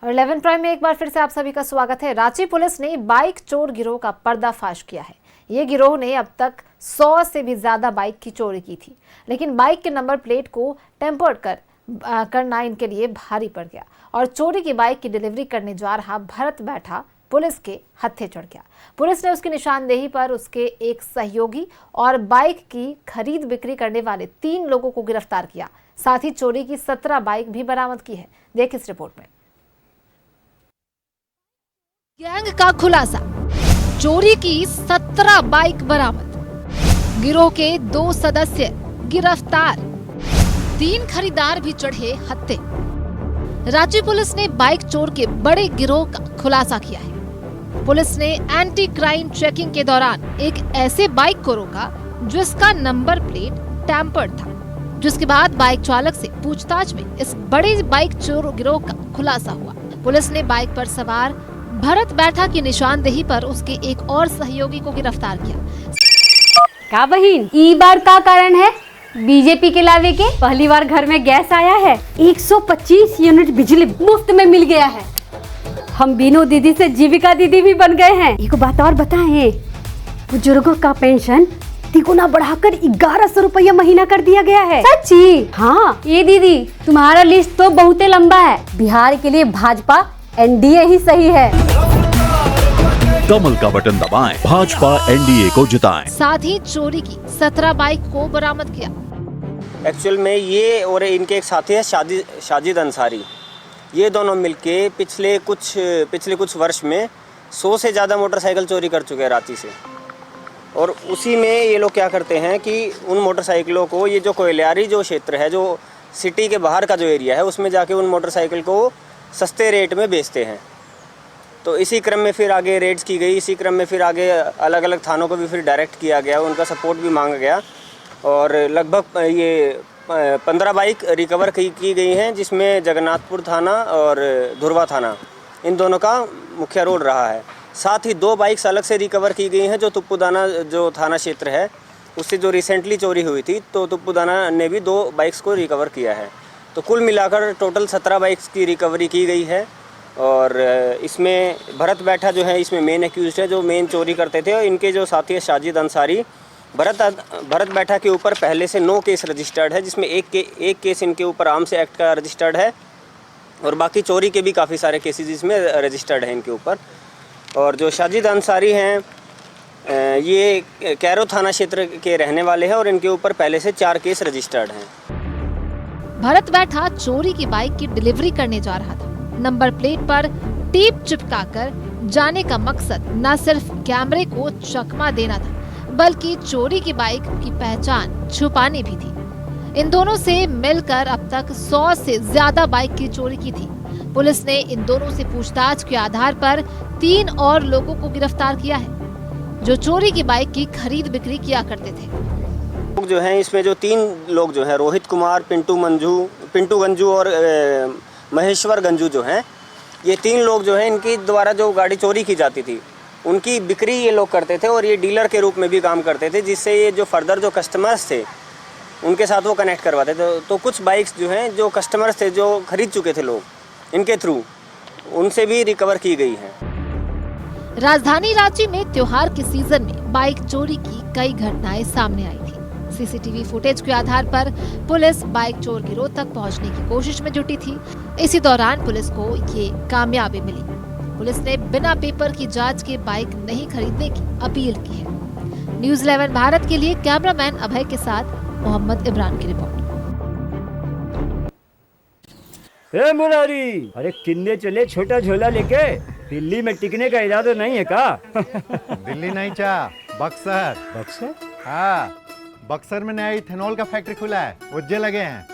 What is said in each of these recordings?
और 11 प्राइम में एक बार फिर से आप सभी का स्वागत है। रांची पुलिस ने बाइक चोर गिरोह का पर्दाफाश किया है। ये गिरोह ने अब तक 100 से भी ज्यादा बाइक की चोरी की थी, लेकिन बाइक के नंबर प्लेट को टेम्पर्ड करना इनके लिए भारी पड़ गया और चोरी की बाइक की डिलीवरी करने जा रहा भरत बैठा पुलिस के हत्थे चढ़ गया। पुलिस ने उसकी निशानदेही पर उसके एक सहयोगी और बाइक की खरीद बिक्री करने वाले 3 लोगों को गिरफ्तार किया। साथ ही चोरी की 17 बाइक भी बरामद की है। देखिए इस रिपोर्ट में। गैंग का खुलासा, चोरी की 17 बाइक बरामद, गिरोह के 2 सदस्य गिरफ्तार, 3 खरीदार भी चढ़े हत्थे। रांची पुलिस ने बाइक चोर के बड़े गिरोह का खुलासा किया है। पुलिस ने एंटी क्राइम चेकिंग के दौरान एक ऐसे बाइक को रोका जिसका नंबर प्लेट टैम्पर्ड था, जिसके बाद बाइक चालक से पूछताछ में इस बड़े बाइक चोर गिरोह का खुलासा हुआ। पुलिस ने बाइक पर सवार भरत बैठा की निशानदेही पर उसके एक और सहयोगी को गिरफ्तार किया। का बहिन, ई बार का कारण है बीजेपी के लावे के? पहली बार घर में गैस आया है, 125 यूनिट बिजली मुफ्त में मिल गया है। हम बीनू दीदी से जीविका दीदी भी बन गए हैं। एक बात और बताएं, बुजुर्गों का पेंशन तिगुना बढ़ाकर 1100 रुपया महीना कर दिया गया है। सच्ची? हाँ। ये दीदी, तुम्हारा लिस्ट तो बहुत लंबा है। बिहार के लिए भाजपा एनडीए ही सही है। कमल का बटन दबाएं, भाजपा एनडीए को जिताएं। साथ ही चोरी की 17 बाइक को बरामद किया। एक्चुअल में ये और इनके एक साथी है शाजिद अंसारी, ये दोनों मिलके पिछले कुछ वर्ष में 100 से ज़्यादा मोटरसाइकिल चोरी कर चुके हैं रांची से। और उसी में ये लोग क्या करते हैं कि उन मोटरसाइकिलों को, ये जो कोयलियारी जो क्षेत्र है, जो सिटी के बाहर का जो एरिया है, उसमें जाके उन मोटरसाइकिल को सस्ते रेट में बेचते हैं। तो इसी क्रम में फिर आगे रेड्स की गई, इसी क्रम में फिर आगे अलग अलग थानों को भी फिर डायरेक्ट किया गया, उनका सपोर्ट भी मांगा गया और लगभग ये 15 बाइक रिकवर की गई हैं, जिसमें जगन्नाथपुर थाना और धुरवा थाना इन दोनों का मुख्य रोल रहा है। साथ ही 2 बाइक्स अलग से रिकवर की गई हैं, जो तुप्पूदाना जो थाना क्षेत्र है उससे जो रिसेंटली चोरी हुई थी, तो तुप्पूदाना ने भी 2 बाइक्स को रिकवर किया है। तो कुल मिलाकर टोटल 17 बाइक्स की रिकवरी की गई है। और इसमें भरत बैठा जो है इसमें मेन एक्यूज्ड है, जो मेन चोरी करते थे। और इनके जो साथी है शाजिद अंसारी, भरत बैठा के ऊपर पहले से 9 केस रजिस्टर्ड है, जिसमें एक केस इनके ऊपर आर्म्स एक्ट का रजिस्टर्ड है और बाकी चोरी के भी काफ़ी सारे केसेस इसमें रजिस्टर्ड हैं इनके ऊपर। और जो शाजिद अंसारी हैं ये कैरो थाना क्षेत्र के रहने वाले हैं और इनके ऊपर पहले से 4 केस रजिस्टर्ड हैं। भरत बैठा चोरी की बाइक की डिलीवरी करने जा रहा था। नंबर प्लेट पर टेप चिपकाकर जाने का मकसद न सिर्फ कैमरे को चकमा देना था, बल्कि चोरी की बाइक की पहचान छुपानी भी थी। इन दोनों से मिलकर अब तक 100 से ज्यादा बाइक की चोरी की थी। पुलिस ने इन दोनों से पूछताछ के आधार पर 3 और लोगों को गिरफ्तार किया है, जो चोरी की बाइक की खरीद बिक्री किया करते थे। लोग जो हैं इसमें जो 3 लोग जो हैं, रोहित कुमार, पिंटू गंजू और महेश्वर गंजू जो हैं, ये 3 लोग जो हैं, इनकी द्वारा जो गाड़ी चोरी की जाती थी उनकी बिक्री ये लोग करते थे और ये डीलर के रूप में भी काम करते थे, जिससे ये जो फर्दर जो कस्टमर्स थे उनके साथ वो कनेक्ट करवाते थे। तो कुछ बाइक्स जो हैं, जो कस्टमर्स थे जो खरीद चुके थे लोग इनके थ्रू, उनसे भी रिकवर की गई है। राजधानी रांची में त्योहार के सीजन में बाइक चोरी की कई घटनाएं सामने आई थी। सीसीटीवी फुटेज के आधार पर पुलिस बाइक चोर गिरोह तक पहुंचने की कोशिश में जुटी थी। इसी दौरान पुलिस को ये कामयाबी मिली। पुलिस ने बिना पेपर की जांच के बाइक नहीं खरीदने की अपील की है। न्यूज़ 11 भारत के लिए कैमरामैन अभय के साथ मोहम्मद इमरान की रिपोर्ट। मुरारी, अरे किन्ने चले छोटा झोला लेके? दिल्ली में टिकने का इरादा नहीं है का? दिल्ली नहीं चा, बक्सर। बक्सर? हाँ, बक्सर में नया इथेनॉल का फैक्ट्री खुला है, उज्जे लगे हैं।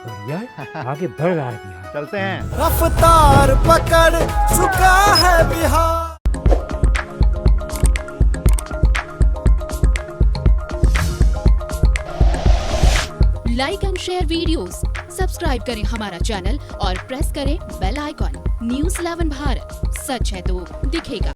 बढ़िया, आगे बढ़ रहा है बिहार। चलते हैं। रफ्तार पकड़ चुका है Bihar. Like and share videos, subscribe करें हमारा चैनल और प्रेस करें बेल आइकॉन। न्यूज़ 11 भारत, सच है तो दिखेगा।